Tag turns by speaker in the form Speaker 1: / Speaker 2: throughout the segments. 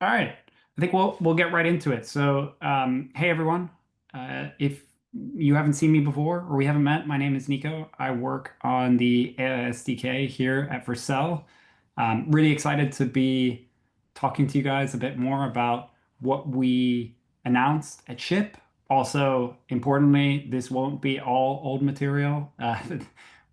Speaker 1: All right. I think we'll get right into it. So, hey everyone. If you haven't seen me before or we haven't met, my name is Nico. I work on the AI SDK here at Vercel. Really excited to be talking to you guys a bit more about what we announced at Ship. Also, importantly, this won't be all old material.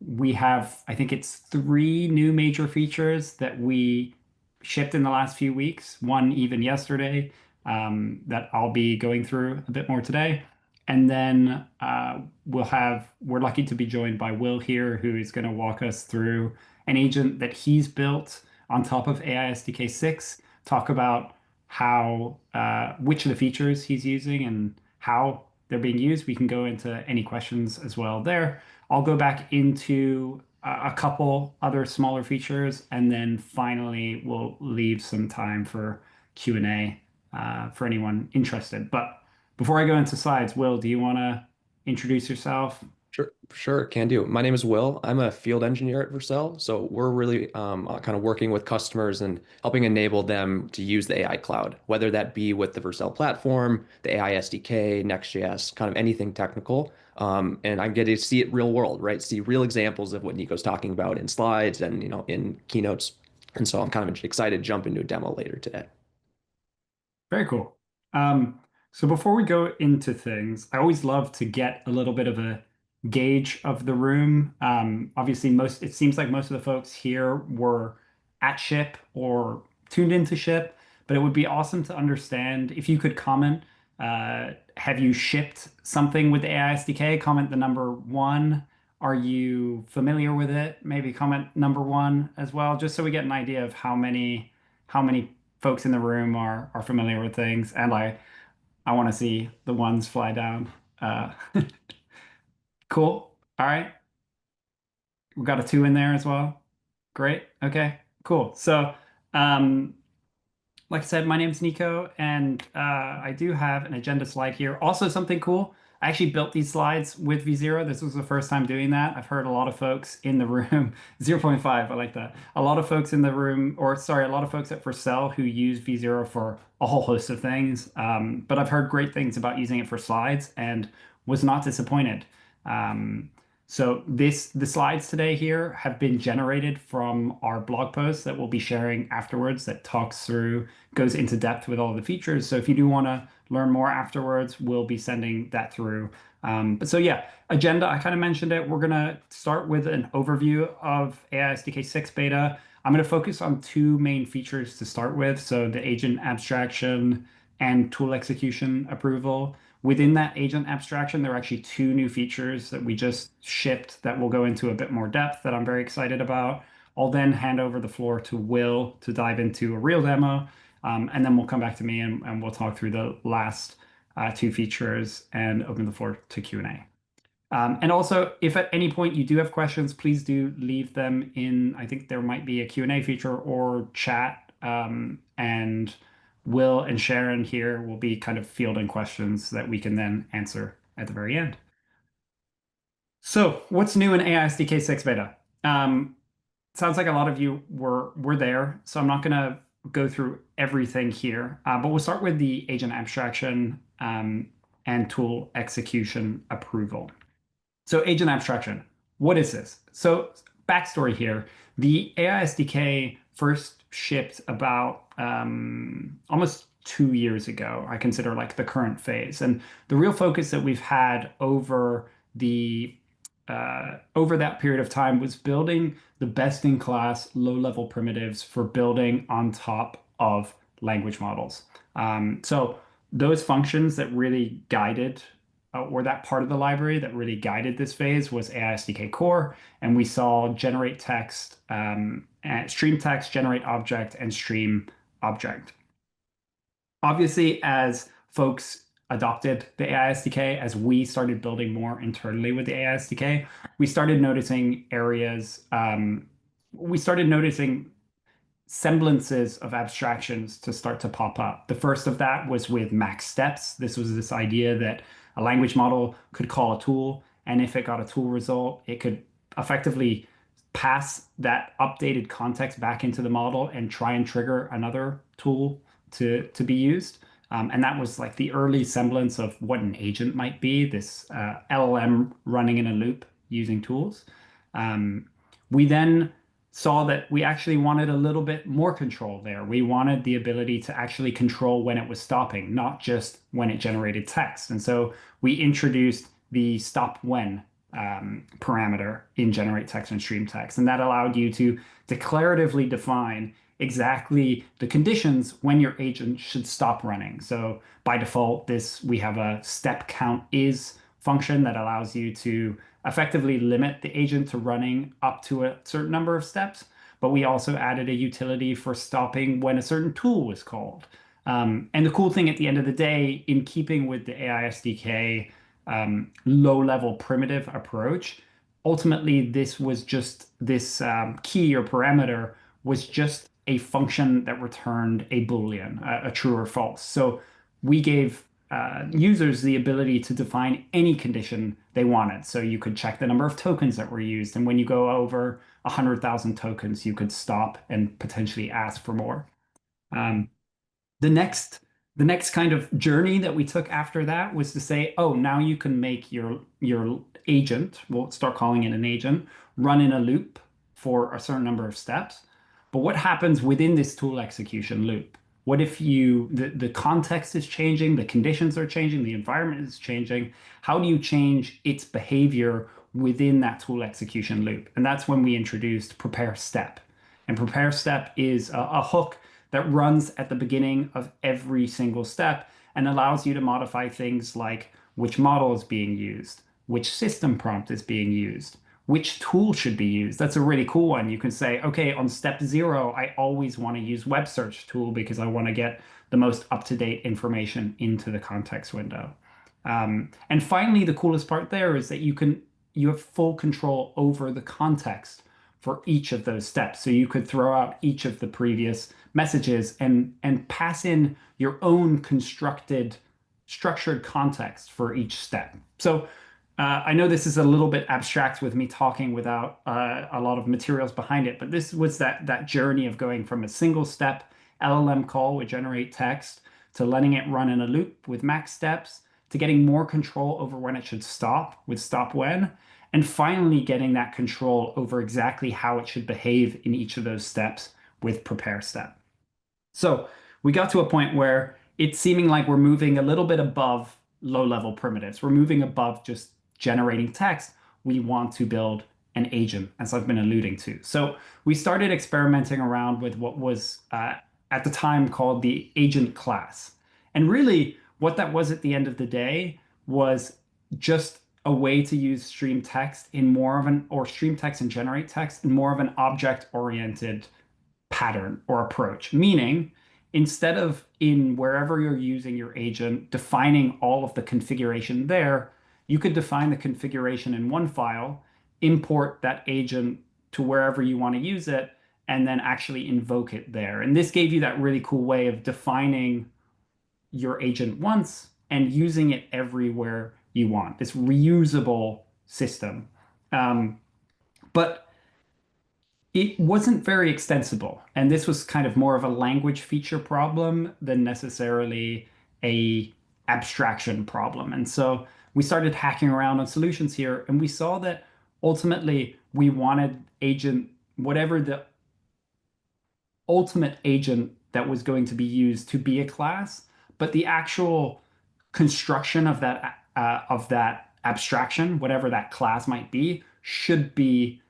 Speaker 1: We have, I think it's three new major features that we shipped in the last few weeks, one even yesterday, that I'll be going through a bit more today. And then we're lucky to be joined by Will here, who is going to walk us through an agent that he's built on top of AI SDK 6, talk about which of the features he's using and how they're being used. We can go into any questions as well there. I'll go back into a couple other smaller features, and then finally we'll leave some time for Q&A for anyone interested. But before I go into slides, Will, do you want to introduce yourself?
Speaker 2: Sure, can do. My name is Will. I'm a field engineer at Vercel. So we're really kind of working with customers and helping enable them to use the AI cloud, whether that be with the Vercel platform, the AI SDK, Next.js, kind of anything technical. And I'm getting to see it real world, right? See real examples of what Nico's talking about in slides and in keynotes. And so I'm kind of excited to jump into a demo later today.
Speaker 1: Very cool. So before we go into things, I always love to get a little bit of a gauge of the room. Obviously, it seems like most of the folks here were at Ship or tuned into Ship, but it would be awesome to understand if you could comment. Have you shipped something with the AI SDK? Comment the number one. Are you familiar with it? Maybe comment number one as well, just so we get an idea of how many folks in the room are familiar with things, and I want to see the ones fly down. Uh, cool. All right, we got a two in there as well. Great. Okay. Cool. So, um, like I said, my name's Nico, and I do have an agenda slide here. Also, something cool. I actually built these slides with V0. This was the first time doing that. I've heard a lot of folks in the room, zero point 0.5, I like that. A lot of folks in the room, or sorry, a lot of folks at Vercel who use V0 for a whole host of things. But I've heard great things about using it for slides and was not disappointed. Um, so the slides today here have been generated from our blog post that we'll be sharing afterwards that goes into depth with all the features. So if you do want to learn more afterwards, we'll be sending that through. But so yeah, agenda, I kind of mentioned it. We're going to start with an overview of AI SDK 6 beta. I'm going to focus on two main features to start with. So the agent abstraction and tool execution approval. Within that agent abstraction, there are actually two new features that we just shipped that we'll go into a bit more depth that I'm very excited about. I'll then hand over the floor to Will to dive into a real demo, and then we'll come back to me and we'll talk through the last two features and open the floor to Q&A. And also, if at any point you do have questions, please do leave them in. I think there might be a Q&A feature or chat, and Will and Sharon here will be kind of fielding questions that we can then answer at the very end. So, what's new in AI SDK 6 beta? Sounds like a lot of you were there, so I'm not going to go through everything here, but we'll start with the agent abstraction and tool execution approval. So agent abstraction, what is this? So backstory here, the AI SDK first shipped about almost 2 years ago, I consider like the current phase. And the real focus that we've had over that period of time was building the best-in-class low-level primitives for building on top of language models. So those functions that really guided, or that part of the library that really guided this phase was AI SDK core, and we saw generate text, and stream text, generate object, and stream object. Obviously, as folks adopted the AI SDK, as we started building more internally with the AI SDK, we started noticing we started noticing semblances of abstractions to start to pop up. The first of that was with max steps. This was this idea that a language model could call a tool, and if it got a tool result, it could effectively pass that updated context back into the model and try and trigger another tool to be used. And that was like the early semblance of what an agent might be, this LLM running in a loop using tools. Um, we then saw that we actually wanted a little bit more control there. We wanted the ability to actually control when it was stopping, not just when it generated text. And so we introduced the stop when parameter in generate text and stream text. And that allowed you to declaratively define exactly the conditions when your agent should stop running. So by default, this we have a step count is function that allows you to effectively limit the agent to running up to a certain number of steps. But we also added a utility for stopping when a certain tool was called. And the cool thing at the end of the day, in keeping with the AI SDK low-level primitive approach, ultimately this was just this key or parameter was just a function that returned a Boolean, a true or false. So we gave users the ability to define any condition they wanted. So you could check the number of tokens that were used. And when you go over 100,000 tokens, you could stop and potentially ask for more. Um, the next the next kind of journey that we took after that was to say, oh, now you can make your agent, we'll start calling it an agent, run in a loop for a certain number of steps. But what happens within this tool execution loop? What if the context is changing, the conditions are changing, the environment is changing? How do you change its behavior within that tool execution loop? And that's when we introduced prepare step. And prepare step is a hook that runs at the beginning of every single step and allows you to modify things like which model is being used, which system prompt is being used, which tool should be used. That's a really cool one. You can say, okay, on step 0, I always want to use web search tool because I want to get the most up-to-date information into the context window. And finally, the coolest part there is that you have full control over the context for each of those steps. So you could throw out each of the previous messages and pass in your own constructed structured context for each step. So I know this is a little bit abstract with me talking without a lot of materials behind it, but this was that journey of going from a single step LLM call with generate text to letting it run in a loop with max steps to getting more control over when it should stop with stop when, and finally getting that control over exactly how it should behave in each of those steps with prepare step. So we got to a point where it's seeming like we're moving a little bit above low-level primitives. We're moving above just generating text. We want to build an agent, as I've been alluding to. So we started experimenting around with what was at the time called the agent class. And really, what that was at the end of the day was just a way to use stream text in more of an, or stream text and generate text in more of an object-oriented pattern or approach, meaning instead of in wherever you're using your agent defining all of the configuration there, you could define the configuration in one file, import that agent to wherever you want to use it, and then actually invoke it there. And this gave you that really cool way of defining your agent once and using it everywhere you want. This reusable system. But it wasn't very extensible. And this was kind of more of a language feature problem than necessarily a abstraction problem. And so we started hacking around on solutions here, and we saw that ultimately we wanted agent, whatever the ultimate agent that was going to be used to be a class, but the actual construction of that abstraction, whatever that class might be, should be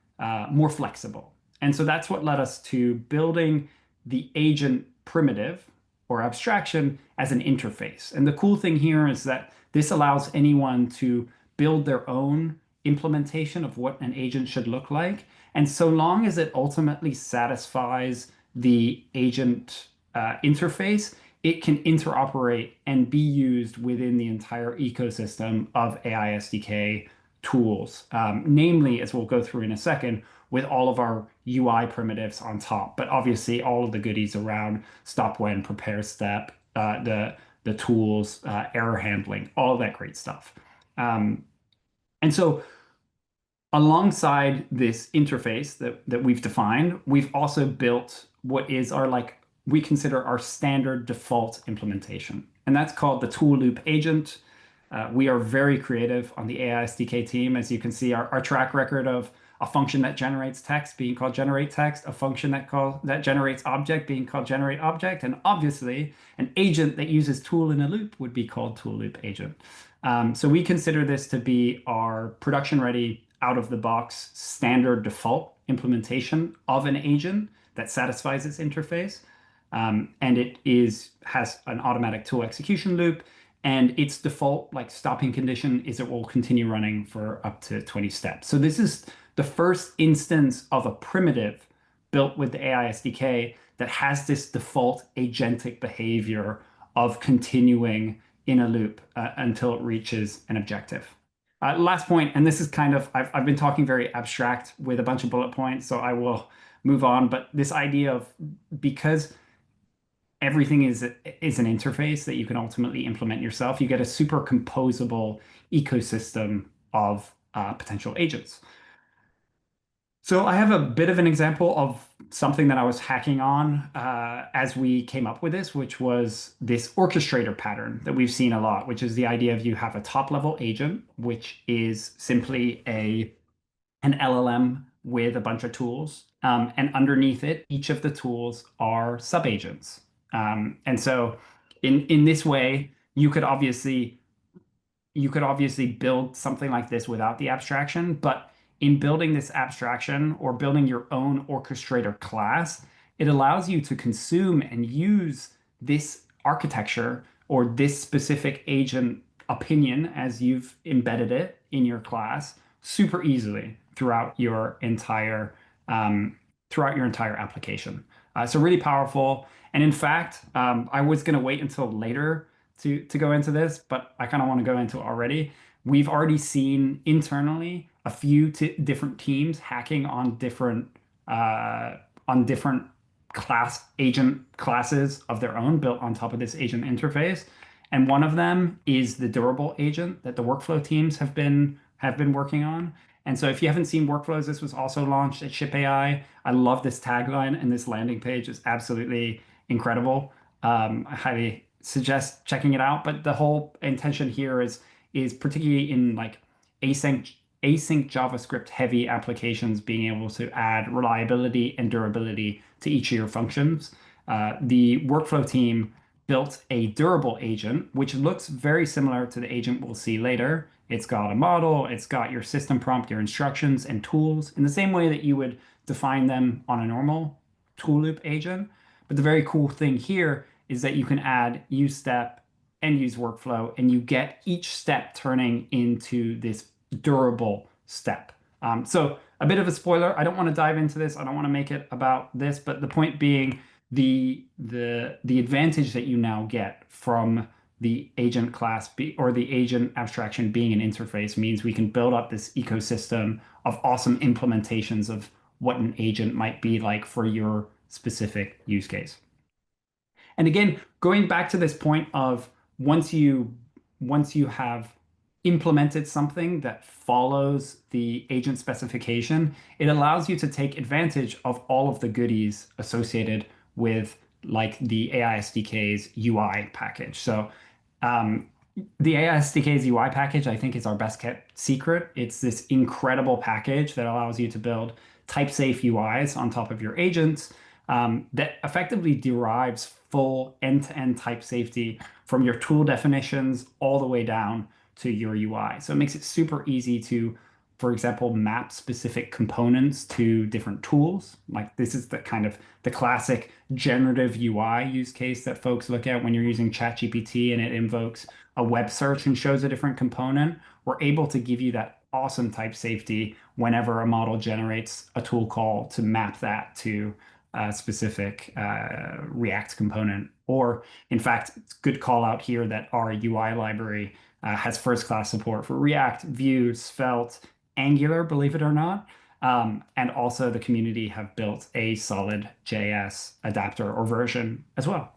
Speaker 1: more flexible. And so that's what led us to building the agent primitive or abstraction as an interface. And the cool thing here is that this allows anyone to build their own implementation of what an agent should look like. And so long as it ultimately satisfies the agent interface, it can interoperate and be used within the entire ecosystem of AI SDK tools, namely, as we'll go through in a second, with all of our UI primitives on top. But obviously, all of the goodies around stop when, prepare step, the tools, error handling, all of that great stuff. And so alongside this interface that we've defined, we've also built what is our like we consider our standard default implementation, and that's called the tool loop agent. We are very creative on the AI SDK team. As you can see, our track record of a function that generates text being called generate text, a function that generates object being called generate object, and obviously an agent that uses tool in a loop would be called tool loop agent. So we consider this to be our production ready, out of the box, standard default implementation of an agent that satisfies its interface. And has an automatic tool execution loop. And its default like stopping condition is it will continue running for up to 20 steps. So this is the first instance of a primitive built with the AI SDK that has this default agentic behavior of continuing in a loop until it reaches an objective. Last point, and this is kind of, I've been talking very abstract with a bunch of bullet points, so I will move on. But this idea of, because everything is an interface that you can ultimately implement yourself, you get a super composable ecosystem of potential agents. So I have a bit of an example of something that I was hacking on as we came up with this, which was this orchestrator pattern that we've seen a lot, which is the idea of you have a top level agent, which is simply an LLM with a bunch of tools. And underneath it, each of the tools are sub-agents. And so in this way, you could obviously build something like this without the abstraction, but in building this abstraction or building your own orchestrator class, it allows you to consume and use this architecture or this specific agent opinion as you've embedded it in your class super easily throughout your entire application. So really powerful. And in fact, I was going to wait until later to go into this, but I kind of want to go into it already. We've already seen internally a few different teams hacking on different class agent classes of their own built on top of this agent interface. And one of them is the durable agent that the workflow teams have been working on. And so if you haven't seen workflows, this was also launched at Ship AI. I love this tagline, and this landing page is absolutely incredible. I highly suggest checking it out. But the whole intention here is particularly in like async JavaScript heavy applications, being able to add reliability and durability to each of your functions. The workflow team built a durable agent, which looks very similar to the agent we'll see later. It's got a model, it's got your system prompt, your instructions and tools in the same way that you would define them on a normal tool loop agent. But the very cool thing here is that you can add use step and use workflow, and you get each step turning into this durable step. So a bit of a spoiler. I don't want to dive into this. I don't want to make it about this, but the point being the advantage that you now get from the agent class or the agent abstraction being an interface means we can build up this ecosystem of awesome implementations of what an agent might be like for your specific use case. And again, going back to this point of once you have implemented something that follows the agent specification, it allows you to take advantage of all of the goodies associated with like the AI SDK's UI package. So the AI SDK's UI package, I think, is our best kept secret. It's this incredible package that allows you to build type safe UIs on top of your agents that effectively derives full end-to-end type safety from your tool definitions all the way down to your UI. So it makes it super easy to, for example, map specific components to different tools. Like this is the kind of the classic generative UI use case that folks look at when you're using ChatGPT and it invokes a web search and shows a different component. We're able to give you that awesome type safety whenever a model generates a tool call to map that to a specific React component. Or in fact, it's a good call out here that our UI library has first class support for React, Vue, Svelte, Angular, believe it or not. And also the community have built a solid JS adapter or version as well.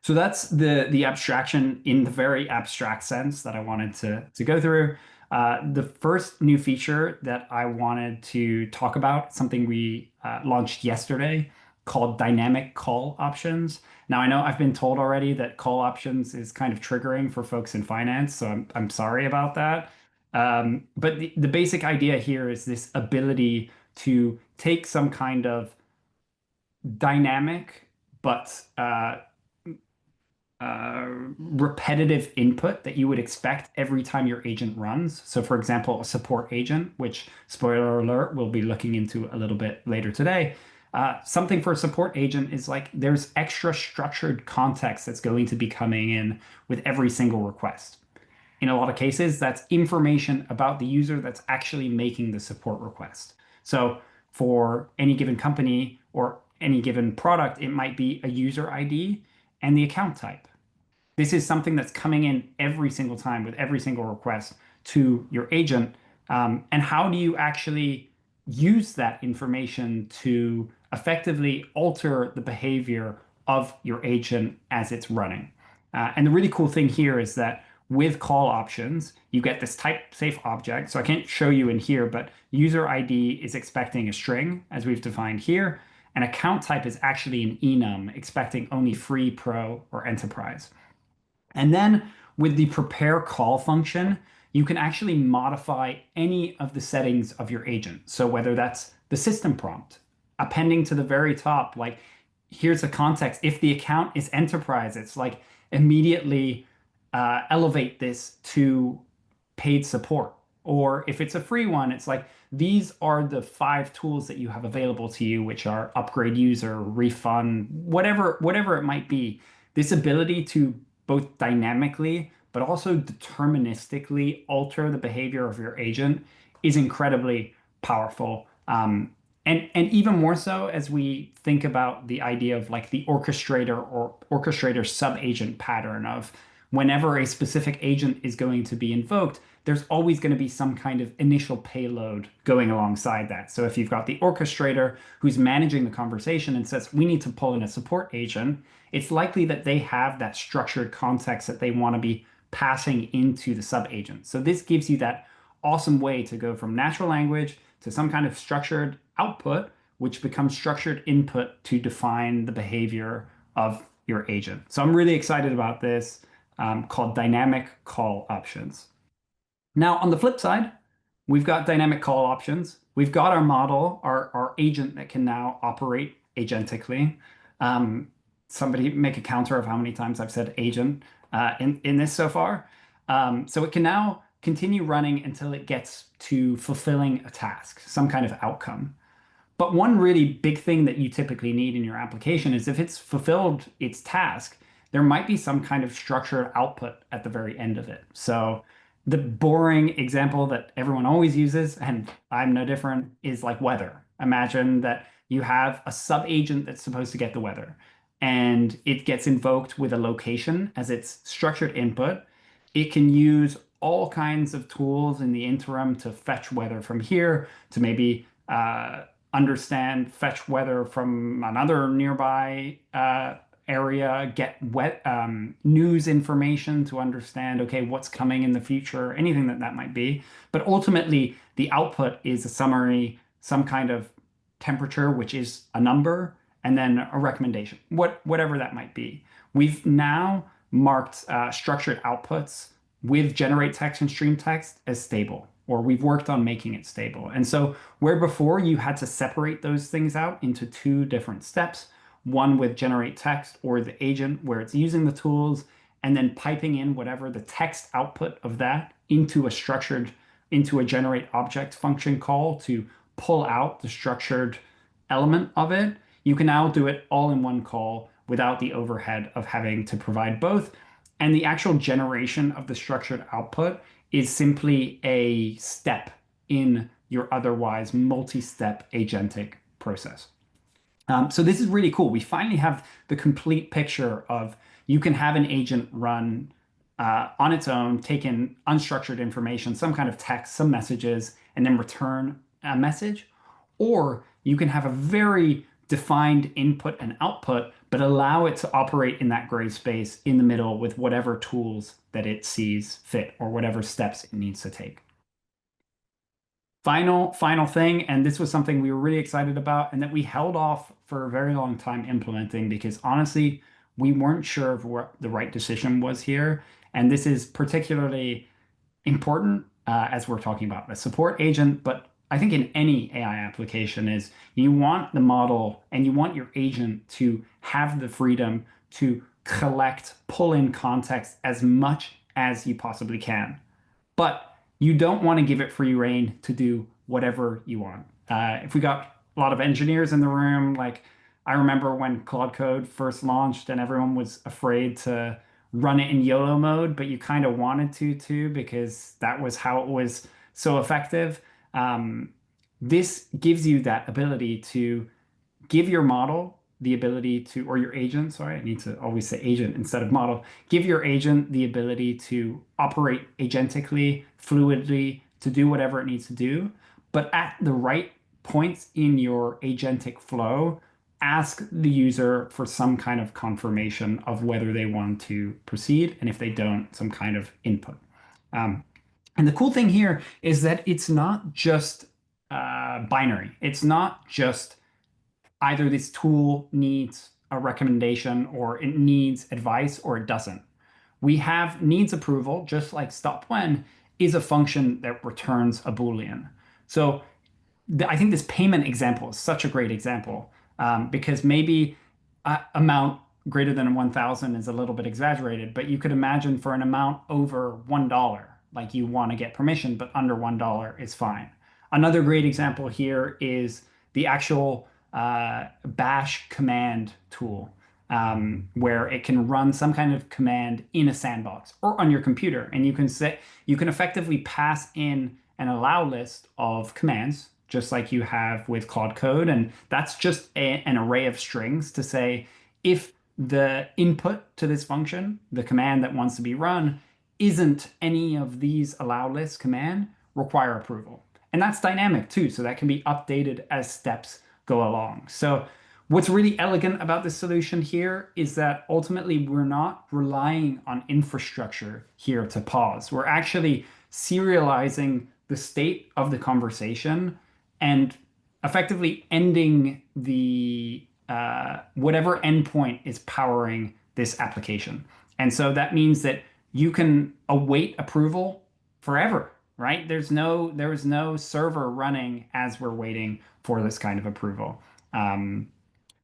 Speaker 1: So that's the abstraction in the very abstract sense that I wanted to go through. The first new feature that I wanted to talk about, something we launched yesterday, called dynamic call options. Now, I know I've been told already that call options is kind of triggering for folks in finance, so I'm sorry about that. But the basic idea here is this ability to take some kind of dynamic but repetitive input that you would expect every time your agent runs. So, for example, a support agent, which, spoiler alert, we'll be looking into a little bit later today. Something for a support agent is like there's extra structured context that's going to be coming in with every single request. In a lot of cases, that's information about the user that's actually making the support request. So, for any given company or any given product, it might be a user ID and the account type. This is something that's coming in every single time with every single request to your agent. And how do you actually use that information to effectively alter the behavior of your agent as it's running? And the really cool thing here is that with call options, you get this type safe object. So I can't show you in here, but user ID is expecting a string as we've defined here. And account type is actually an enum, expecting only free, pro, or enterprise. And then with the prepare call function, you can actually modify any of the settings of your agent. So whether that's the system prompt, appending to the very top, like here's a context. If the account is enterprise, it's like immediately elevate this to paid support. Or if it's a free one, it's like these are the 5 tools that you have available to you, which are upgrade user, refund, whatever it might be. This ability to both dynamically but also deterministically alter the behavior of your agent is incredibly powerful. And even more so as we think about the idea of like the orchestrator or orchestrator sub-agent pattern of whenever a specific agent is going to be invoked, there's always going to be some kind of initial payload going alongside that. So if you've got the orchestrator who's managing the conversation and says, we need to pull in a support agent, it's likely that they have that structured context that they want to be passing into the sub-agent. So this gives you that awesome way to go from natural language to some kind of structured output, which becomes structured input to define the behavior of your agent. So I'm really excited about this, called dynamic call options. Now, on the flip side, we've got dynamic call options. We've got our model, our agent that can now operate agentically. Um, Somebody make a counter of how many times I've said agent in this so far. So it can now continue running until it gets to fulfilling a task, some kind of outcome. But one really big thing that you typically need in your application is if it's fulfilled its task, there might be some kind of structured output at the very end of it. So the boring example that everyone always uses, and I'm no different, is like weather. Imagine that you have a sub-agent that's supposed to get the weather, and it gets invoked with a location as its structured input. It can use all kinds of tools in the interim to fetch weather from here, to maybe understand, fetch weather from another nearby area, get news information to understand, okay, what's coming in the future, anything that might be. But ultimately, the output is a summary, some kind of temperature, which is a number, and then a recommendation, whatever that might be. We've now marked structured outputs with generate text and stream text as stable, or we've worked on making it stable. And so where before you had to separate those things out into 2 different steps, one with generate text or the agent where it's using the tools and then piping in whatever the text output of that into a generate object function call to pull out the structured element of it. You can now do it all in one call without the overhead of having to provide both. And the actual generation of the structured output is simply a step in your otherwise multi-step agentic process. So this is really cool. We finally have the complete picture of you can have an agent run on its own, take in unstructured information, some kind of text, some messages, and then return a message. Or you can have a very defined input and output, but allow it to operate in that gray space in the middle with whatever tools that it sees fit or whatever steps it needs to take. final thing, and this was something we were really excited about and that we held off for a very long time implementing because honestly, we weren't sure of what the right decision was here. And this is particularly important as we're talking about a support agent, but I think in any AI application is you want the model and you want your agent to have the freedom to collect, pull in context as much as you possibly can. But you don't want to give it free rein to do whatever you want. If we got a lot of engineers in the room, like I remember when Claude Code first launched and everyone was afraid to run it in YOLO mode, but you kind of wanted to too, because that was how it was so effective. Um, this gives you that ability to give your model the ability to, or your agent, sorry, I need to always say agent instead of model, give your agent the ability to operate agentically, fluidly, to do whatever it needs to do. But at the right points in your agentic flow, ask the user for some kind of confirmation of whether they want to proceed. And if they don't, some kind of input. Um, and the cool thing here is that it's not just binary. It's not just either this tool needs a recommendation or it needs advice or it doesn't. We have needs approval, just like stop when is a function that returns a Boolean. So I think this payment example is such a great example because maybe amount greater than 1,000 is a little bit exaggerated, but you could imagine for an amount over $1, like you want to get permission, but under $1 is fine. Another great example here is the actual bash command tool, where it can run some kind of command in a sandbox or on your computer, and you can effectively pass in an allow list of commands, just like you have with Claude Code, and that's just an array of strings to say if the input to this function, the command that wants to be run, isn't any of these allow list command, require approval. And that's dynamic too, so that can be updated as steps go along. So what's really elegant about this solution here is that ultimately we're not relying on infrastructure here to pause. We're actually serializing the state of the conversation and effectively ending the whatever endpoint is powering this application. And so that means that you can await approval forever, right? There is no server running as we're waiting for this kind of approval. Um,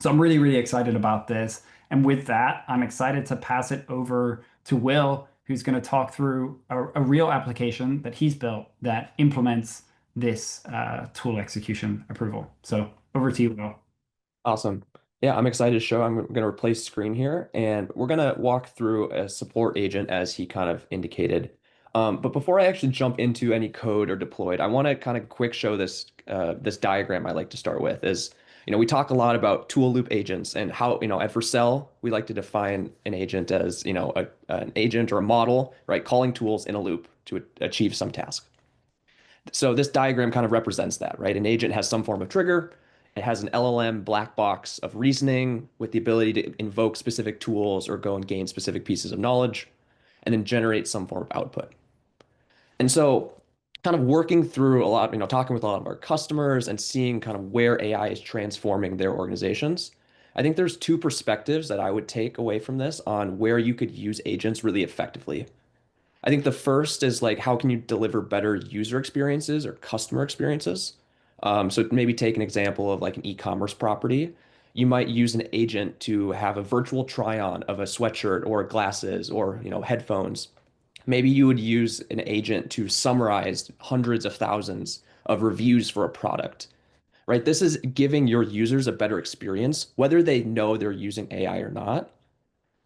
Speaker 1: so I'm really, really excited about this. And with that, I'm excited to pass it over to Will, who's going to talk through a real application that he's built that implements this tool execution approval. So over to you, Will.
Speaker 2: Awesome. Yeah, I'm excited to show. I'm going to replace screen here, and we're going to walk through a support agent as he kind of indicated. But before I actually jump into any code or deployed, I want to kind of quick show this diagram I like to start with is, we talk a lot about tool loop agents and how, at Vercel, we like to define an agent as, an agent or a model, right? Calling tools in a loop to achieve some task. So this diagram kind of represents that, right? An agent has some form of trigger. It has an LLM black box of reasoning with the ability to invoke specific tools or go and gain specific pieces of knowledge, and then generate some form of output. And so kind of working through a lot, talking with a lot of our customers and seeing kind of where AI is transforming their organizations. I think there's two perspectives that I would take away from this on where you could use agents really effectively. I think the first is like, how can you deliver better user experiences or customer experiences? So maybe take an example of like an e-commerce property. You might use an agent to have a virtual try-on of a sweatshirt or glasses or, headphones. Maybe you would use an agent to summarize hundreds of thousands of reviews for a product, right? This is giving your users a better experience, whether they know they're using AI or not.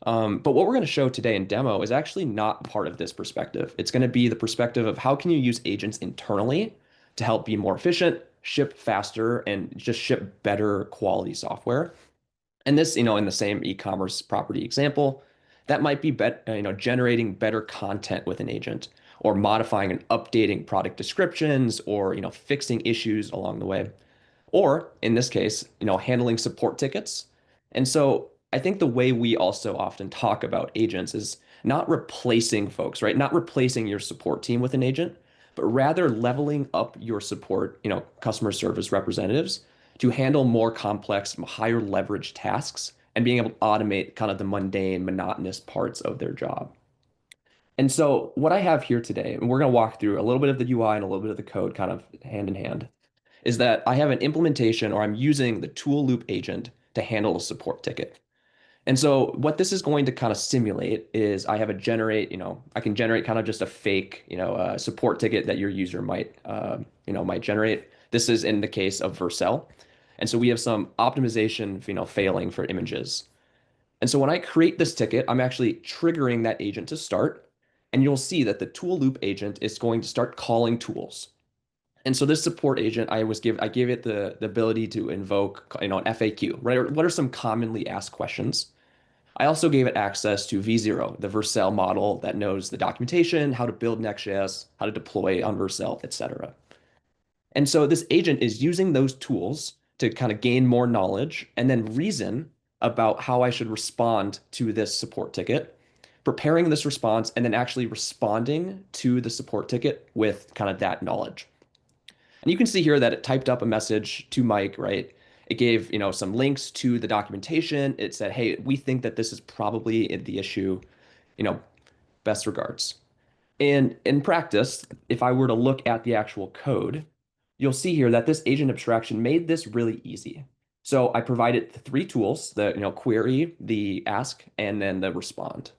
Speaker 2: But what we're going to show today in demo is actually not part of this perspective. It's going to be the perspective of how can you use agents internally to help be more efficient, ship faster, and just ship better quality software. And this, in the same e-commerce property example, that might be, generating better content with an agent or modifying and updating product descriptions or, fixing issues along the way. Or in this case, handling support tickets. And so I think the way we also often talk about agents is not replacing folks, right? Not replacing your support team with an agent, but rather leveling up your support, customer service representatives to handle more complex, higher leverage tasks and being able to automate kind of the mundane, monotonous parts of their job. And so what I have here today, and we're going to walk through a little bit of the UI and a little bit of the code kind of hand in hand, is that I have an implementation or I'm using the tool loop agent to handle a support ticket. And so what this is going to kind of simulate is I have a generate, I can generate kind of just a fake, support ticket that your user might generate. This is in the case of Vercel. And so we have some optimization, failing for images. And so when I create this ticket, I'm actually triggering that agent to start. And you'll see that the tool loop agent is going to start calling tools. And so this support agent, I gave it the ability to invoke, an FAQ, right? Or what are some commonly asked questions? I also gave it access to V0, the Vercel model that knows the documentation, how to build Next.js, how to deploy on Vercel, etc. And so this agent is using those tools to kind of gain more knowledge and then reason about how I should respond to this support ticket, preparing this response, and then actually responding to the support ticket with kind of that knowledge. And you can see here that it typed up a message to Mike, right? It gave, some links to the documentation. It said, hey, we think that this is probably the issue, you know, best regards. And in practice, if I were to look at the actual code, you'll see here that this agent abstraction made this really easy. So I provided three tools, the query, the ask, and then the respond.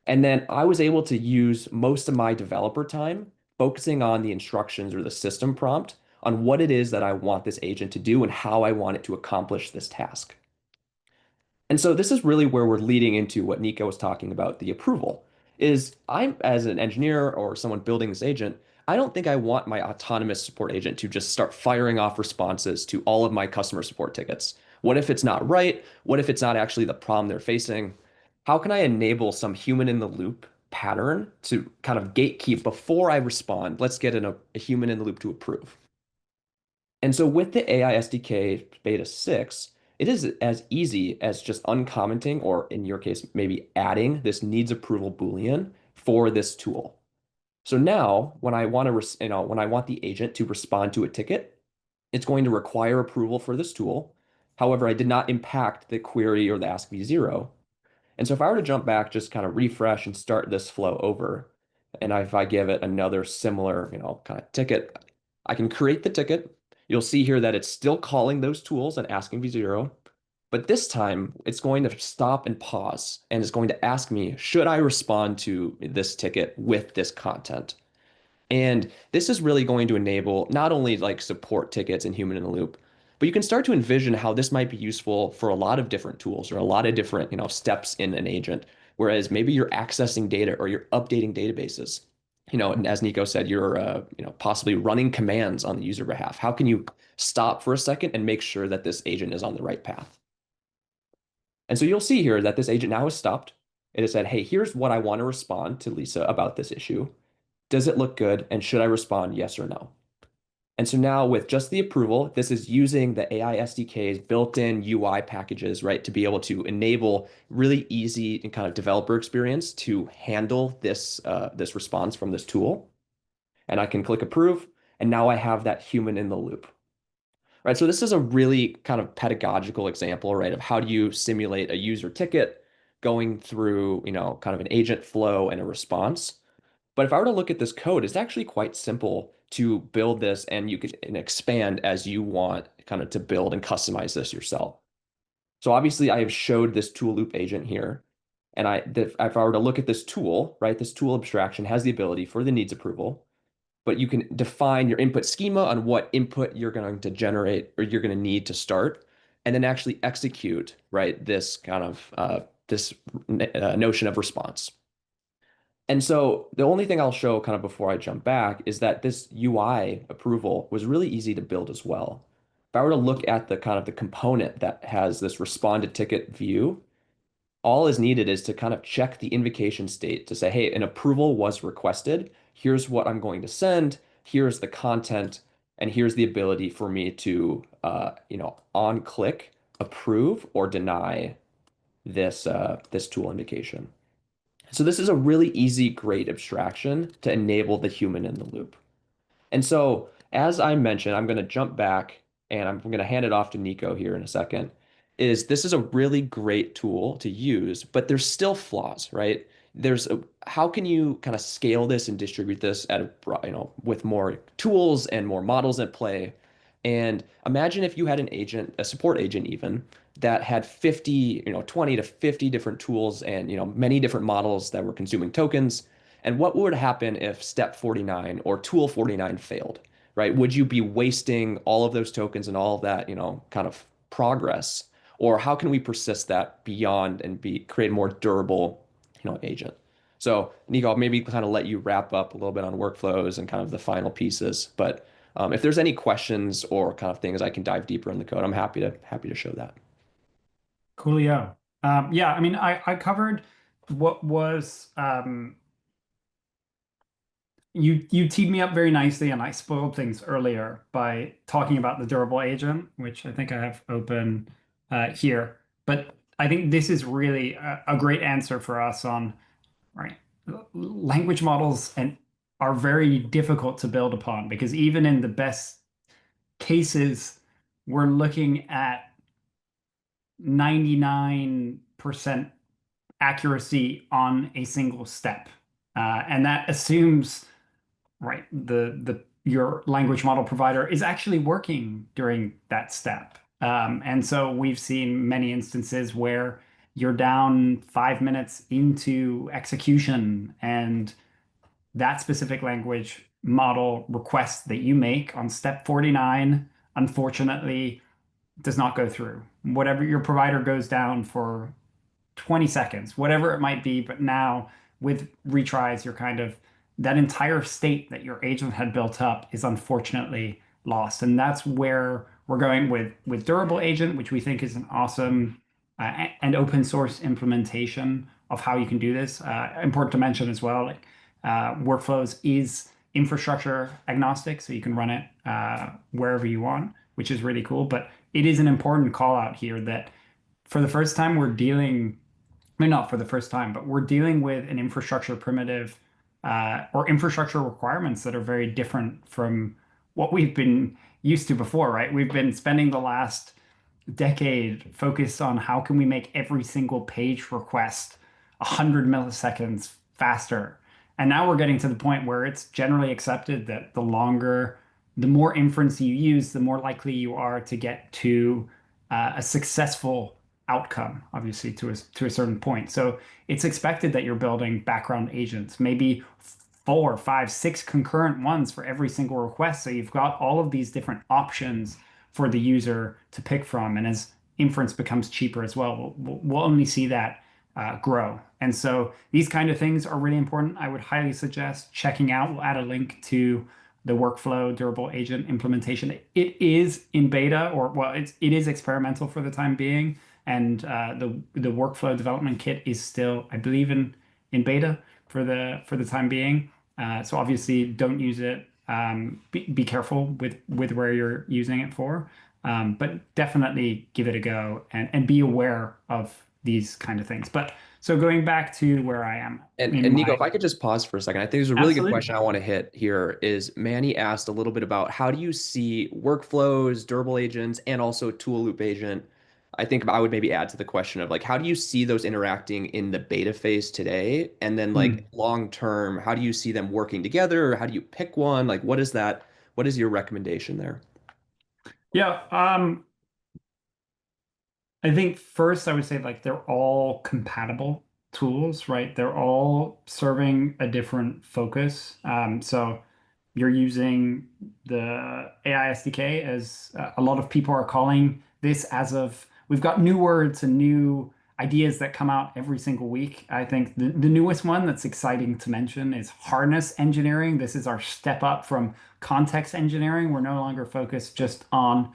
Speaker 2: And then I was able to use most of my developer time focusing on the instructions or the system prompt on what it is that I want this agent to do and how I want it to accomplish this task. And so this is really where we're leading into what Nico was talking about, the approval. Is I'm as an engineer or someone building this agent, I don't think I want my autonomous support agent to just start firing off responses to all of my customer support tickets. What if it's not right? What if it's not actually the problem they're facing? How can I enable some human in the loop pattern to kind of gatekeep before I respond? Let's get a human in the loop to approve. And so with the AI SDK beta 6, it is as easy as just uncommenting, or in your case, maybe adding this needs approval Boolean for this tool. So now when I want to, when I want the agent to respond to a ticket, it's going to require approval for this tool. However, I did not impact the query or the ask v0. And so if I were to jump back, just kind of refresh and start this flow over, and if I give it another similar, kind of ticket, I can create the ticket. You'll see here that it's still calling those tools and asking v0, but this time it's going to stop and pause and it's going to ask me, should I respond to this ticket with this content? And this is really going to enable not only like support tickets and human in the loop, but you can start to envision how this might be useful for a lot of different tools or a lot of different, steps in an agent. Whereas maybe you're accessing data or you're updating databases. And as Nico said, you're possibly running commands on the user behalf. How can you stop for a second and make sure that this agent is on the right path? And so you'll see here that this agent now has stopped. It has said, hey, here's what I want to respond to Lisa about this issue. Does it look good? And should I respond yes or no? And so now with just the approval, this is using the AI SDK's built-in UI packages, right, to be able to enable really easy and kind of developer experience to handle this response from this tool. And I can click approve, and now I have that human in the loop. Right, so this is a really kind of pedagogical example, right, of how do you simulate a user ticket going through, kind of an agent flow and a response. But if I were to look at this code, it's actually quite simple to build this and you can expand as you want kind of to build and customize this yourself. So obviously I have showed this tool loop agent here. And if I were to look at this tool, right, this tool abstraction has the ability for the needs approval, but you can define your input schema on what input you're going to generate or you're going to need to start, and then actually execute, right, this kind of this notion of response. And so the only thing I'll show kind of before I jump back is that this UI approval was really easy to build as well. If I were to look at the kind of the component that has this responded ticket view, all is needed is to kind of check the invocation state to say, hey, an approval was requested. Here's what I'm going to send. Here's the content. And here's the ability for me to, on click, approve or deny this tool invocation. So this is a really easy, great abstraction to enable the human in the loop. And so, as I mentioned, I'm going to jump back and I'm going to hand it off to Nico here in a second. This is a really great tool to use, but there's still flaws, right? How can you kind of scale this and distribute this with more tools and more models at play? And imagine if you had an agent, a support agent even, that had 50, 20 to 50 different tools and, many different models that were consuming tokens. And what would happen if step 49 or tool 49 failed, right? Would you be wasting all of those tokens and all of that, kind of progress? Or how can we persist that beyond and create a more durable, agent? So, Nico, I'll maybe kind of let you wrap up a little bit on workflows and kind of the final pieces. But if there's any questions or kind of things I can dive deeper in the code, I'm happy to show that.
Speaker 1: Coolio. Yeah, I mean, I covered what was you teed me up very nicely, and I spoiled things earlier by talking about the durable agent, which I think I have open here. But I think this is really a great answer for us on, right, language models and are very difficult to build upon because even in the best cases, we're looking at 99% accuracy on a single step. And that assumes, right, the your language model provider is actually working during that step. And so we've seen many instances where you're down 5 minutes into execution, and that specific language model request that you make on step 49, unfortunately, does not go through. Whatever your provider goes down for 20 seconds, whatever it might be. But now with retries, you're kind of that entire state that your agent had built up is unfortunately lost. And that's where we're going with Durable Agent, which we think is an awesome and open source implementation of how you can do this. Important to mention as well, like workflows is infrastructure agnostic, so you can run it wherever you want, which is really cool. But it is an important call out here that for the first time we're dealing, I mean, not for the first time, but we're dealing with an infrastructure primitive or infrastructure requirements that are very different from what we've been used to before, right? We've been spending the last decade focused on how can we make every single page request 100 milliseconds faster. And now we're getting to the point where it's generally accepted that the more inference you use, the more likely you are to get to a successful outcome, obviously to a certain point. So it's expected that you're building background agents, maybe four, five, six concurrent ones for every single request. So you've got all of these different options for the user to pick from. And as inference becomes cheaper as well, we'll only see that grow. And so these kind of things are really important. I would highly suggest checking out. We'll add a link to the workflow durable agent implementation. It is in beta, or well, it is experimental for the time being, and the workflow development kit is still, I believe, in beta for the time being. So obviously, don't use it. Be careful with where you're using it for, but definitely give it a go and be aware of these kind of things. But so going back to where I am
Speaker 2: And,
Speaker 1: in
Speaker 2: and Nico,
Speaker 1: my
Speaker 2: if I could just pause for a second, I think there's a really good
Speaker 1: absolutely.
Speaker 2: question I want to hit here is Manny asked a little bit about how do you see workflows, durable agents, and also tool loop agent. I think I would maybe add to the question of like, how do you see those interacting in the beta phase today? And then like
Speaker 1: Hmm.
Speaker 2: long term, how do you see them working together? Or how do you pick one? Like, what is that? What is your recommendation there?
Speaker 1: Yeah, I think first I would say like they're all compatible tools, right? They're all serving a different focus. So you're using the AI SDK as a lot of people are calling this as of we've got new words and new ideas that come out every single week. I think the newest one that's exciting to mention is harness engineering. This is our step up from context engineering. We're no longer focused just on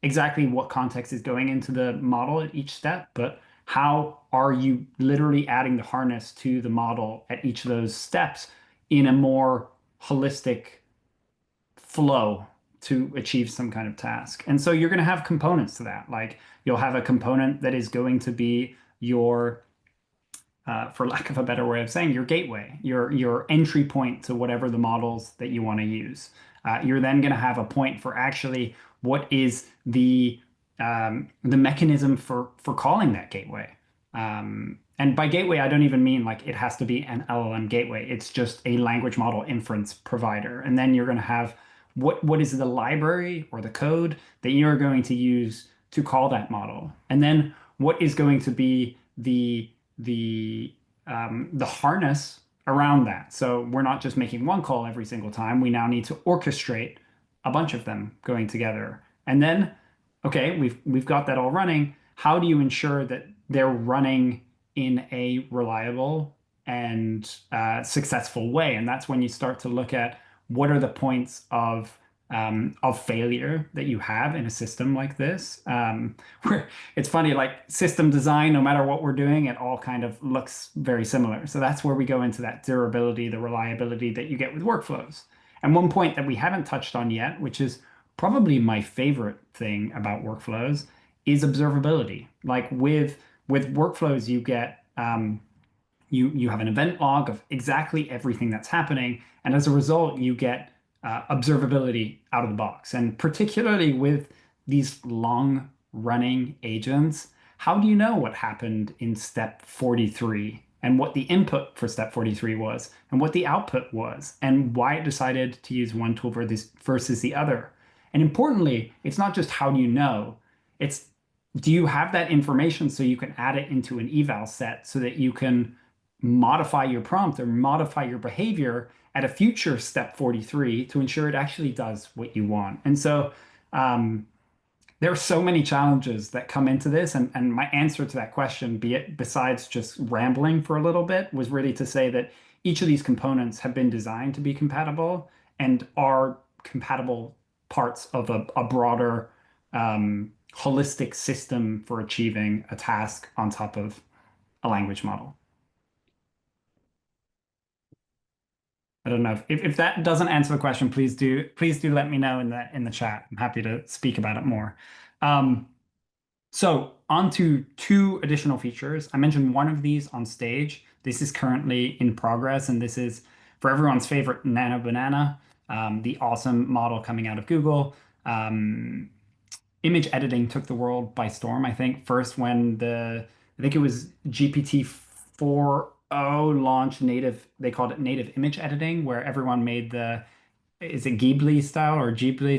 Speaker 1: exactly what context is going into the model at each step, but how are you literally adding the harness to the model at each of those steps in a more holistic flow to achieve some kind of task. And so you're going to have components to that. Like you'll have a component that is going to be your for lack of a better way of saying, your gateway, your entry point to whatever the models that you want to use. You're then going to have a point for actually what is the mechanism for calling that gateway. And by gateway, I don't even mean like it has to be an LLM gateway. It's just a language model inference provider. And then you're going to have what is the library or the code that you're going to use to call that model. And then what is going to be the harness around that. So we're not just making one call every single time. We now need to orchestrate a bunch of them going together. And then, okay, we've got that all running. How do you ensure that they're running in a reliable and successful way? And that's when you start to look at what are the points of failure that you have in a system like this. Where it's funny, like system design, no matter what we're doing, it all kind of looks very similar. So that's where we go into that durability, the reliability that you get with workflows. And one point that we haven't touched on yet, which is probably my favorite thing about workflows, is observability. Like with workflows, you get you have an event log of exactly everything that's happening, and as a result, you get observability out of the box. And particularly with these long running agents, how do you know what happened in step 43 and what the input for step 43 was and what the output was and why it decided to use one tool for this versus the other? And importantly, it's not just how do you know, it's do you have that information so you can add it into an eval set so that you can modify your prompt or modify your behavior at a future step 43 to ensure it actually does what you want. And so there are so many challenges that come into this. And my answer to that question, be it besides just rambling for a little bit, was really to say that each of these components have been designed to be compatible and are compatible parts of a broader holistic system for achieving a task on top of a language model. I don't know if that doesn't answer the question, please do let me know in the chat. I'm happy to speak about it more. Um, so on to two additional features. I mentioned one of these on stage. This is currently in progress, and this is for everyone's favorite Nano Banana, the awesome model coming out of Google. Image editing took the world by storm, I think. First, when I think it was GPT 4.0 launched native, they called it native image editing, where everyone made is it Ghibli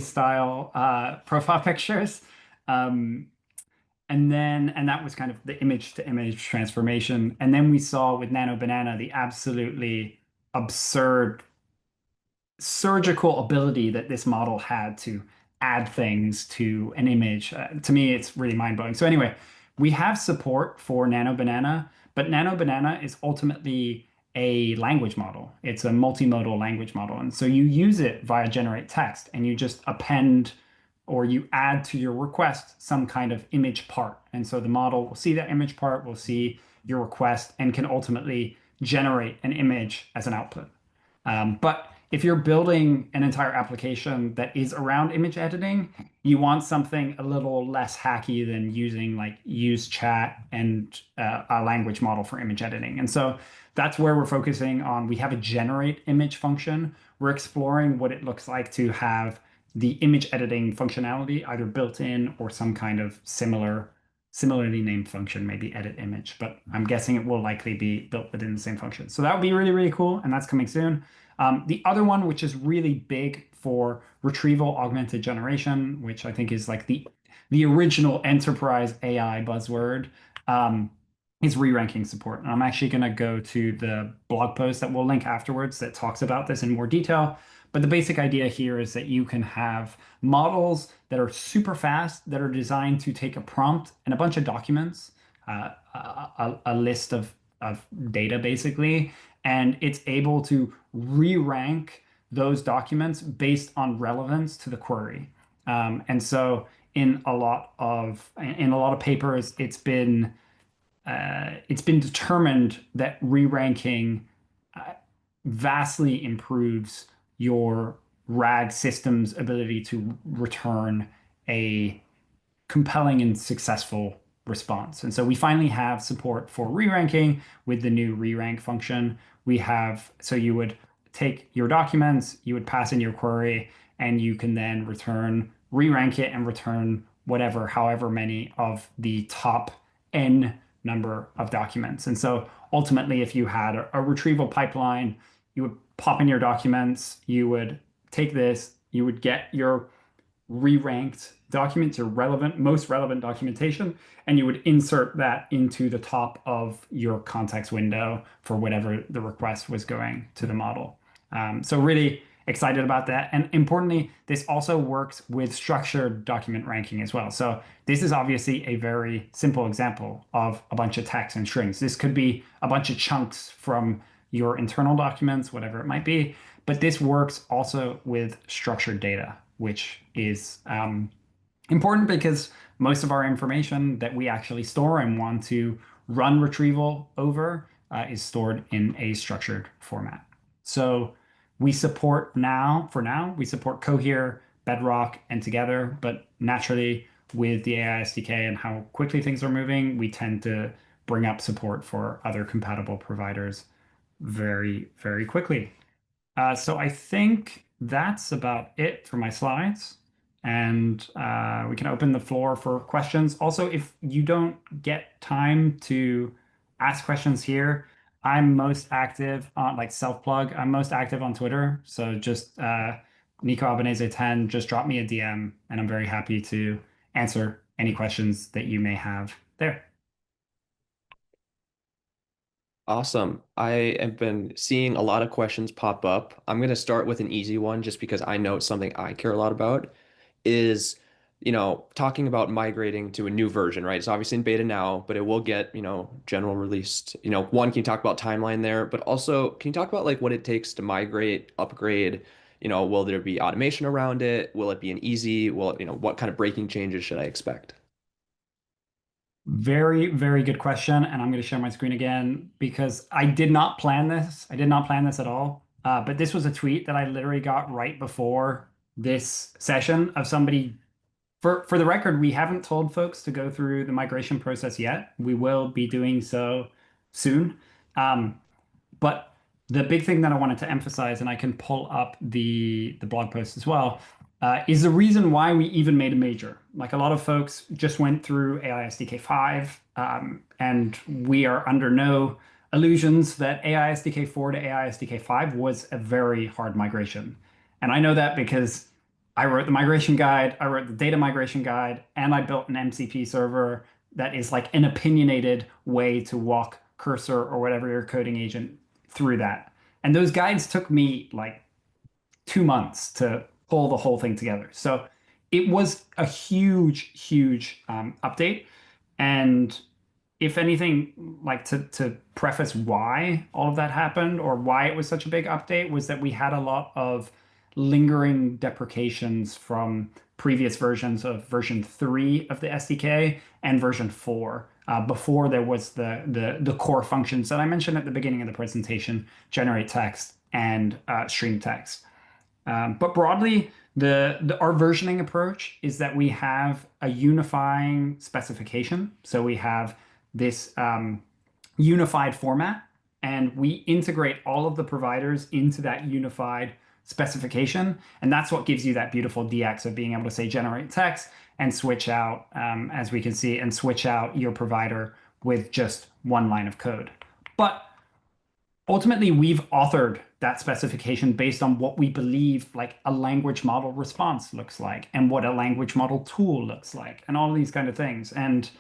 Speaker 1: style profile pictures. Um, and that was kind of the image to image transformation. And then we saw with Nano Banana the absolutely absurd surgical ability that this model had to add things to an image. To me, it's really mind-blowing. So anyway, we have support for Nano Banana, but Nano Banana is ultimately a language model. It's a multimodal language model. And so you use it via generate text and you just append or you add to your request some kind of image part. And so the model will see that image part, will see your request, and can ultimately generate an image as an output. But if you're building an entire application that is around image editing, you want something a little less hacky than using like use chat and a language model for image editing. And so that's where we're focusing on. We have a generate image function. We're exploring what it looks like to have the image editing functionality either built in or some kind of similarly named function, maybe edit image, but I'm guessing it will likely be built within the same function. So that would be really, really cool, and that's coming soon. The other one, which is really big for retrieval augmented generation, which I think is like the original enterprise AI buzzword, is re-ranking support. And I'm actually going to go to the blog post that we'll link afterwards that talks about this in more detail. But the basic idea here is that you can have models that are super fast, that are designed to take a prompt and a bunch of documents, a list of data basically, and it's able to re-rank those documents based on relevance to the query. And so in a lot of papers, it's been determined that re-ranking vastly improves your RAG system's ability to return a compelling and successful response. And so we finally have support for re-ranking with the new re-rank function. So you would take your documents, you would pass in your query, and you can then re-rank it and return whatever, however many of the top n number of documents. And so ultimately, if you had a retrieval pipeline, you would pop in your documents, you would take this, you would get your re-ranked documents, your most relevant documentation, and you would insert that into the top of your context window for whatever the request was going to the model. So really excited about that. And importantly, this also works with structured document ranking as well. So this is obviously a very simple example of a bunch of text and strings. This could be a bunch of chunks from your internal documents, whatever it might be. But this works also with structured data, which is important because most of our information that we actually store and want to run retrieval over is stored in a structured format. So we support for now, we support Cohere, Bedrock, and Together, but naturally with the AI SDK and how quickly things are moving, we tend to bring up support for other compatible providers very, very quickly. So I think that's about it for my slides. And we can open the floor for questions. Also, if you don't get time to ask questions here, I'm most active on like self-plug. I'm most active on Twitter. So just Nico Albanese 10, just drop me a DM and I'm very happy to answer any questions that you may have there.
Speaker 2: Awesome. I have been seeing a lot of questions pop up. I'm going to start with an easy one just because I know it's something I care a lot about is, talking about migrating to a new version, right? It's obviously in beta now, but it will get, general released. One, can you talk about timeline there, but also can you talk about like what it takes to migrate, upgrade? Will there be automation around it? Will it be an easy, what kind of breaking changes should I expect?
Speaker 1: Very, very good question. And I'm going to share my screen again because I did not plan this. I did not plan this at all. But this was a tweet that I literally got right before this session of somebody. For the record, we haven't told folks to go through the migration process yet. We will be doing so soon. But the big thing that I wanted to emphasize, and I can pull up the blog post as well, is the reason why we even made a major. Like a lot of folks just went through AI SDK 5, and we are under no illusions that AI SDK 4 to AI SDK 5 was a very hard migration. And I know that because I wrote the migration guide, I wrote the data migration guide, and I built an MCP server that is like an opinionated way to walk cursor or whatever your coding agent through that. And those guides took me like 2 months to pull the whole thing together. So it was a huge, huge update. And if anything, like to preface why all of that happened or why it was such a big update was that we had a lot of lingering deprecations from previous versions of version 3 of the SDK and version 4 before there was the core functions that I mentioned at the beginning of the presentation, generate text and stream text. But broadly, our versioning approach is that we have a unifying specification. So we have this unified format, and we integrate all of the providers into that unified specification. And that's what gives you that beautiful DX of being able to say generate text and switch out, as we can see, and switch out your provider with just one line of code. But ultimately, we've authored that specification based on what we believe like a language model response looks like and what a language model tool looks like and all these kind of things. And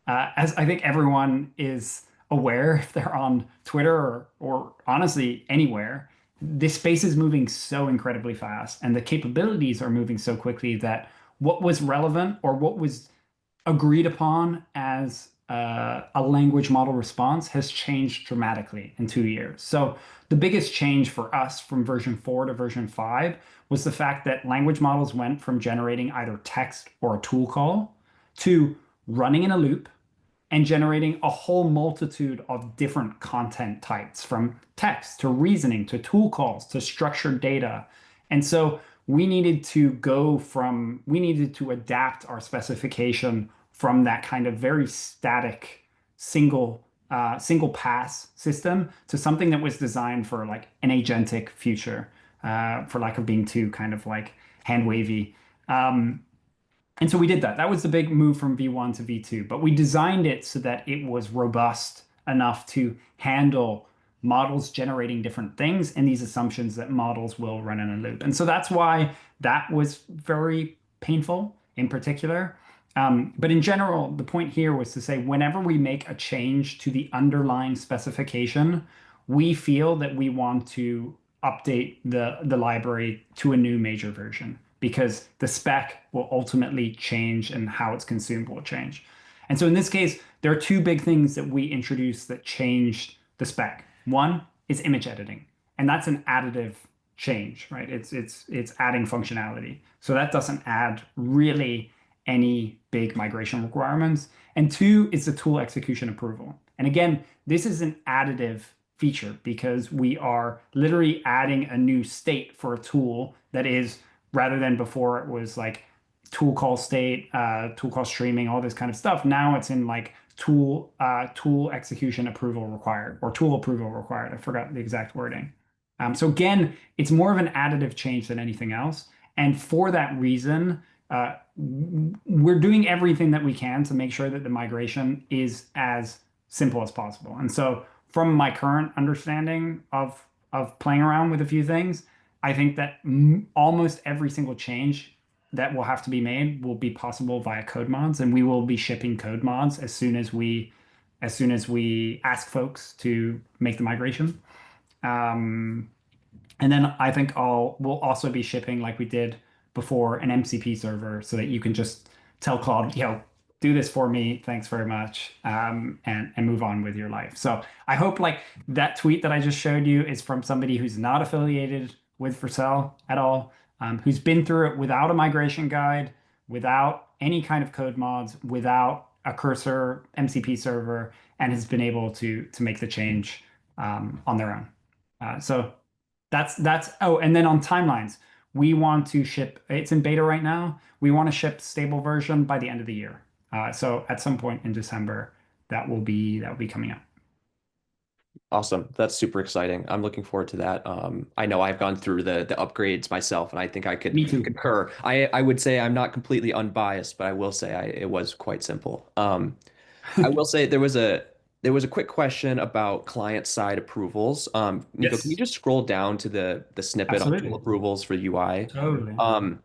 Speaker 1: as I think everyone is aware, if they're on Twitter or honestly anywhere, this space is moving so incredibly fast and the capabilities are moving so quickly that what was relevant or what was agreed upon as a language model response has changed dramatically in 2 years. So the biggest change for us from version 4 to version 5 was the fact that language models went from generating either text or a tool call to running in a loop and generating a whole multitude of different content types from text to reasoning to tool calls to structured data. And so we needed to adapt our specification from that kind of very static single pass system to something that was designed for like an agentic future, for lack of being too kind of like hand wavy. Um, and so we did that. That was the big move from V1 to V2, but we designed it so that it was robust enough to handle models generating different things and these assumptions that models will run in a loop. And so that's why that was very painful in particular. But in general, the point here was to say whenever we make a change to the underlying specification, we feel that we want to update the library to a new major version because the spec will ultimately change and how it's consumed will change. And so in this case, there are two big things that we introduced that changed the spec. One is image editing, and that's an additive change, right? It's adding functionality. So that doesn't add really any big migration requirements. And two is the tool execution approval. And again, this is an additive feature because we are literally adding a new state for a tool that is rather than before it was like tool call state, tool call streaming, all this kind of stuff. Now it's in like tool execution approval required or tool approval required. I forgot the exact wording. So again, it's more of an additive change than anything else. And for that reason, we're doing everything that we can to make sure that the migration is as simple as possible. And so from my current understanding of playing around with a few things, I think that almost every single change that will have to be made will be possible via code mods, and we will be shipping code mods as soon as we ask folks to make the migration. Um, and then I think we'll also be shipping like we did before an MCP server so that you can just tell Claude, yo, do this for me. Thanks very much. And move on with your life. So I hope like that tweet that I just showed you is from somebody who's not affiliated with Vercel at all, who's been through it without a migration guide, without any kind of code mods, without a cursor MCP server, and has been able to make the change on their own. So that's oh, and then on timelines, we want to ship, it's in beta right now. We want to ship stable version by the end of the year. So at some point in December, that will be coming out.
Speaker 2: Awesome. That's super exciting. I'm looking forward to that. I know I've gone through the upgrades myself, and I think I could
Speaker 1: Me too.
Speaker 2: concur. I would say I'm not completely unbiased, but I will say it was quite simple. I will say there was a quick question about client side approvals. Nico, can you
Speaker 1: Yes,
Speaker 2: just scroll down to the snippet on tool
Speaker 1: absolutely.
Speaker 2: approvals for UI?
Speaker 1: Totally.
Speaker 2: Um,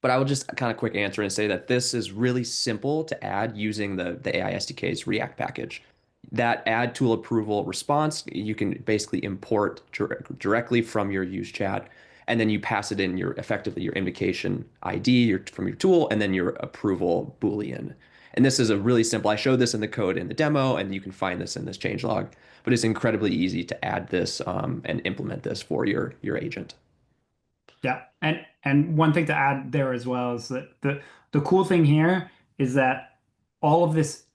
Speaker 2: but I will just kind of quick answer and say that this is really simple to add using the AI SDK's React package. That add tool approval response, you can basically import directly from your use chat, and then you pass it in your effectively your invocation ID from your tool, and then your approval Boolean. And this is a really simple. I showed this in the code in the demo, and you can find this in this changelog. But it's incredibly easy to add this and implement this for your agent.
Speaker 1: Yeah, and one thing to add there as well is that the cool thing here is that all of this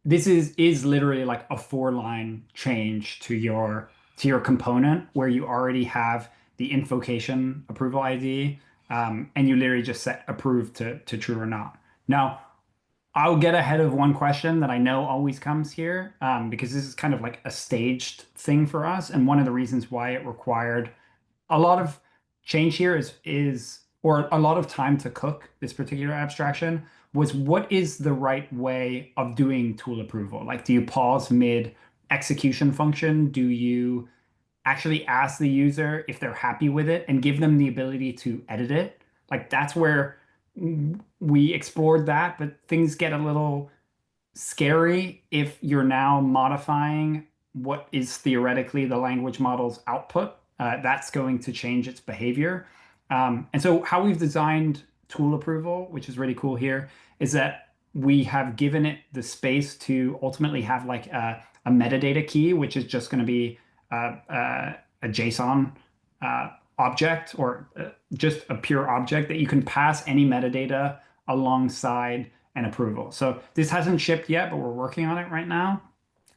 Speaker 1: is literally like a four-line change to your component where you already have the invocation approval ID, and you literally just set approve to true or not. Now, I'll get ahead of one question that I know always comes here, because this is kind of like a staged thing for us, and one of the reasons why it required a lot of change here is or a lot of time to cook this particular abstraction was what is the right way of doing tool approval? Like, do you pause mid execution function? Do you actually ask the user if they're happy with it and give them the ability to edit it? Like, that's where we explored that, but things get a little scary if you're now modifying what is theoretically the language model's output. That's going to change its behavior. And so how we've designed tool approval, which is really cool here, is that we have given it the space to ultimately have like a metadata key, which is just going to be a JSON object or just a pure object that you can pass any metadata alongside an approval. So this hasn't shipped yet, but we're working on it right now.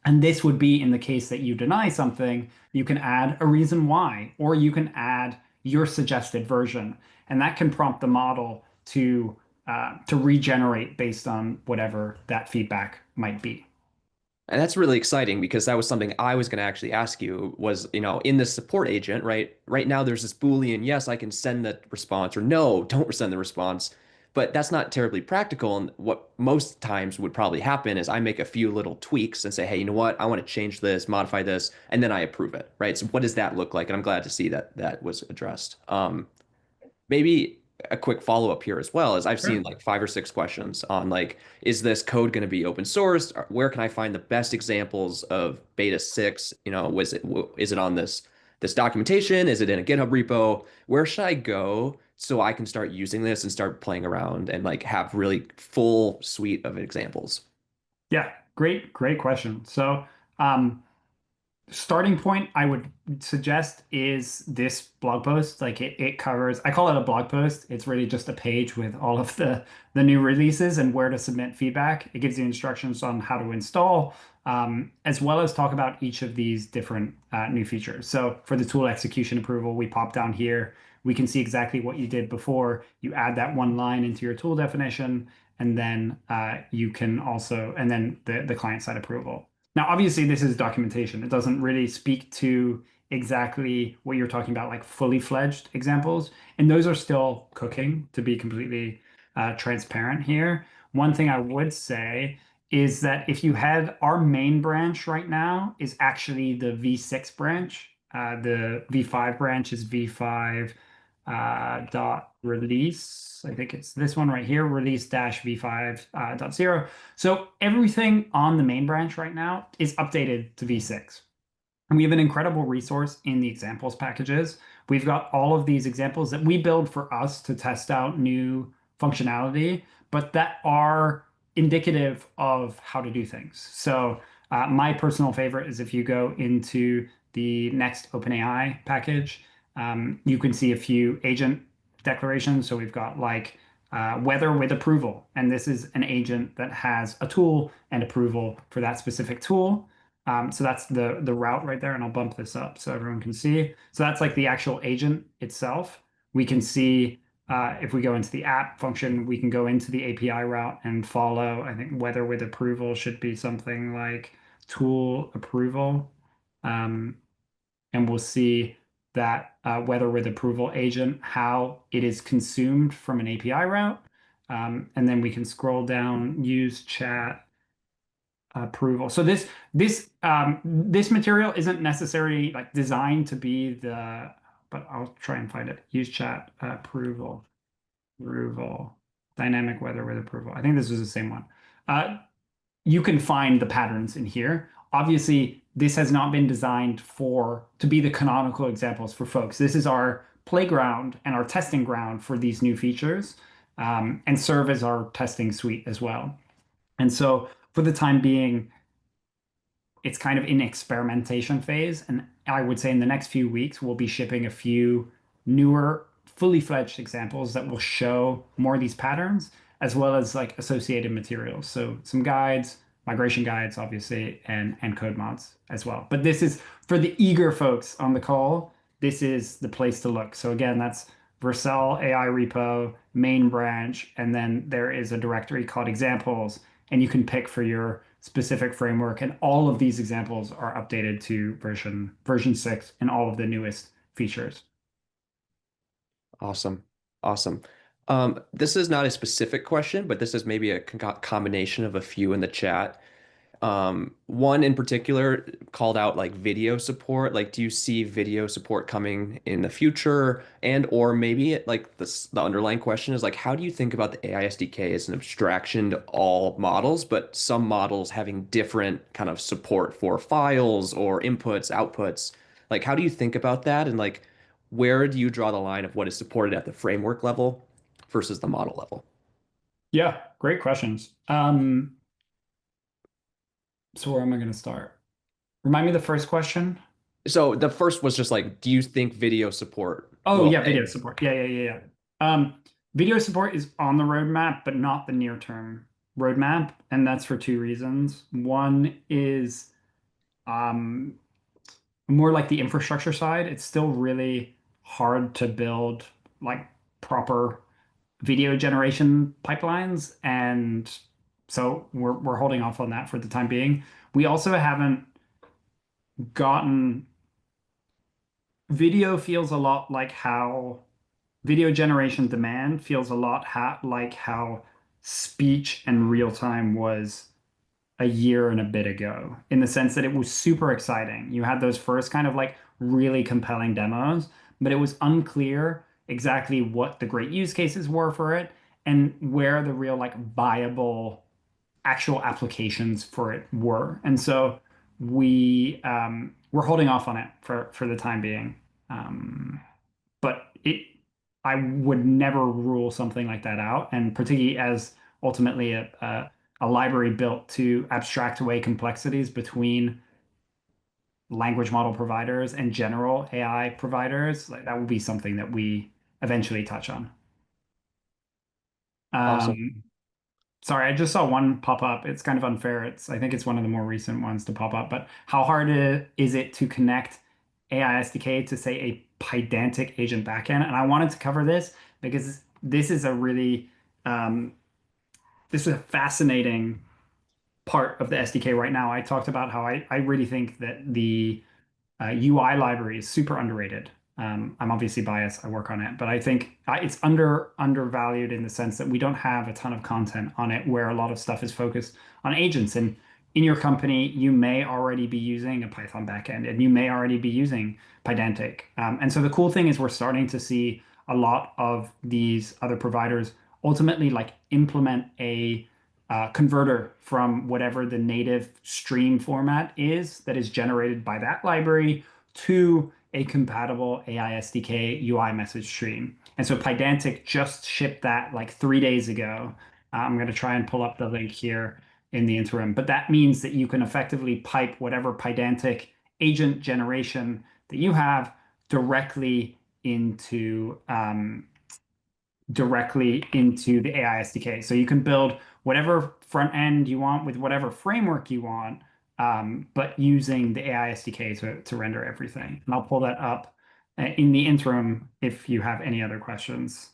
Speaker 1: And this would be in the case that you deny something, you can add a reason why, or you can add your suggested version. And that can prompt the model to regenerate based on whatever that feedback might be.
Speaker 2: And that's really exciting because that was something I was going to actually ask you was, in the support agent, right? Right now there's this Boolean, yes, I can send the response, or no, don't send the response. But that's not terribly practical. And what most times would probably happen is I make a few little tweaks and say, hey, you know what? I want to change this, modify this, and then I approve it, right? So what does that look like? And I'm glad to see that that was addressed. Maybe a quick follow-up here as well is I've seen
Speaker 1: Sure.
Speaker 2: like 5 or 6 questions on like, is this code going to be open source? Where can I find the best examples of beta 6? Is it on this documentation? Is it in a GitHub repo? Where should I go so I can start using this and start playing around and like have really full suite of examples?
Speaker 1: Yeah, great question. So, um, starting point I would suggest is this blog post. Like it covers, I call it a blog post. It's really just a page with all of the new releases and where to submit feedback. It gives you instructions on how to install, as well as talk about each of these different new features. So for the tool execution approval, we pop down here. We can see exactly what you did before. You add that one line into your tool definition, and then you can also, and then the client side approval. Now, obviously, this is documentation. It doesn't really speak to exactly what you're talking about, like fully fledged examples. And those are still cooking, to be completely transparent here. One thing I would say is that if you had our main branch right now is actually the V6 branch. The V5 branch is V5 dot release. I think it's this one right here, release dash V5 dot 0. So everything on the main branch right now is updated to V6. And we have an incredible resource in the examples packages. We've got all of these examples that we build for us to test out new functionality, but that are indicative of how to do things. So my personal favorite is if you go into the next OpenAI package, you can see a few agent declarations. So we've got like weather with approval, and this is an agent that has a tool and approval for that specific tool. So that's the route right there, and I'll bump this up so everyone can see. So that's like the actual agent itself. We can see if we go into the app function, we can go into the API route and follow. I think weather with approval should be something like tool approval. Um, and we'll see that weather with approval agent, how it is consumed from an API route. And then we can scroll down, use chat approval. So this material isn't necessarily like designed to be but I'll try and find it. Use chat approval, dynamic weather with approval. I think this was the same one. Uh, you can find the patterns in here. Obviously, this has not been designed to be the canonical examples for folks. This is our playground and our testing ground for these new features, and serve as our testing suite as well. And so for the time being, it's kind of in experimentation phase. And I would say in the next few weeks, we'll be shipping a few newer, fully fledged examples that will show more of these patterns, as well as like associated materials. So some guides, migration guides, obviously, and code mods as well. But this is for the eager folks on the call. This is the place to look. So again, that's Vercel AI repo, main branch, and then there is a directory called examples, and you can pick for your specific framework. And all of these examples are updated to version 6 and all of the newest features.
Speaker 2: Awesome. Awesome. This is not a specific question, but this is maybe a combination of a few in the chat. One in particular called out like video support. Like, do you see video support coming in the future? And or maybe like the underlying question is like, how do you think about the AI SDK as an abstraction to all models, but some models having different kind of support for files or inputs, outputs? Like, how do you think about that? And like, where do you draw the line of what is supported at the framework level versus the model level?
Speaker 1: Yeah, great questions. So where am I going to start? Remind me the first question.
Speaker 2: So the first was just like, do you think video support
Speaker 1: Oh
Speaker 2: will?
Speaker 1: yeah, video support. Yeah. Video support is on the roadmap, but not the near term roadmap, and that's for two reasons. One is um, more like the infrastructure side. It's still really hard to build like proper video generation pipelines, and so we're holding off on that for the time being. We also haven't gotten video feels a lot like how video generation demand feels a lot like how speech and real time was a year and a bit ago, in the sense that it was super exciting. You had those first kind of like really compelling demos, but it was unclear exactly what the great use cases were for it and where the real like viable actual applications for it were. And so we're holding off on it for the time being. Um, but I would never rule something like that out, and particularly as ultimately a library built to abstract away complexities between language model providers and general AI providers, like that will be something that we eventually touch on.
Speaker 2: Awesome.
Speaker 1: Um, Sorry, I just saw one pop up. It's kind of unfair. I think it's one of the more recent ones to pop up, but how hard is it to connect AI SDK to say a Pydantic agent backend? And I wanted to cover this because this is a really um, this is a fascinating part of the SDK right now. I talked about how I really think that the UI library is super underrated. I'm obviously biased. I work on it, but I think it's undervalued in the sense that we don't have a ton of content on it where a lot of stuff is focused on agents. And in your company, you may already be using a Python backend, and you may already be using Pydantic. And so the cool thing is we're starting to see a lot of these other providers ultimately like implement a converter from whatever the native stream format is that is generated by that library to a compatible AI SDK UI message stream. And so Pydantic just shipped that like 3 days ago. I'm going to try and pull up the link here in the interim. But that means that you can effectively pipe whatever Pydantic agent generation that you have directly into the AI SDK. So you can build whatever front end you want with whatever framework you want, but using the AI SDK to render everything. And I'll pull that up in the interim if you have any other questions.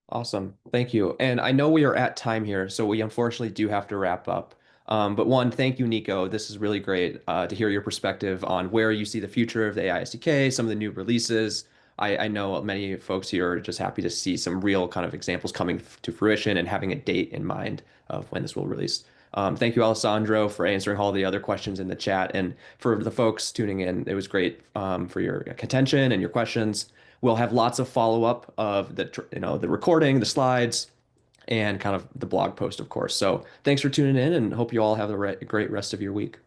Speaker 2: Awesome. Thank you. And I know we are at time here, so we unfortunately do have to wrap up. But one, thank you, Nico. This is really great to hear your perspective on where you see the future of the AI SDK, some of the new releases. I know many folks here are just happy to see some real kind of examples coming to fruition and having a date in mind of when this will release. Thank you, Alessandro, for answering all the other questions in the chat. And for the folks tuning in, it was great for your contention and your questions. We'll have lots of follow-up of the recording, the slides, and kind of the blog post, of course. So thanks for tuning in and hope you all have a great rest of your week.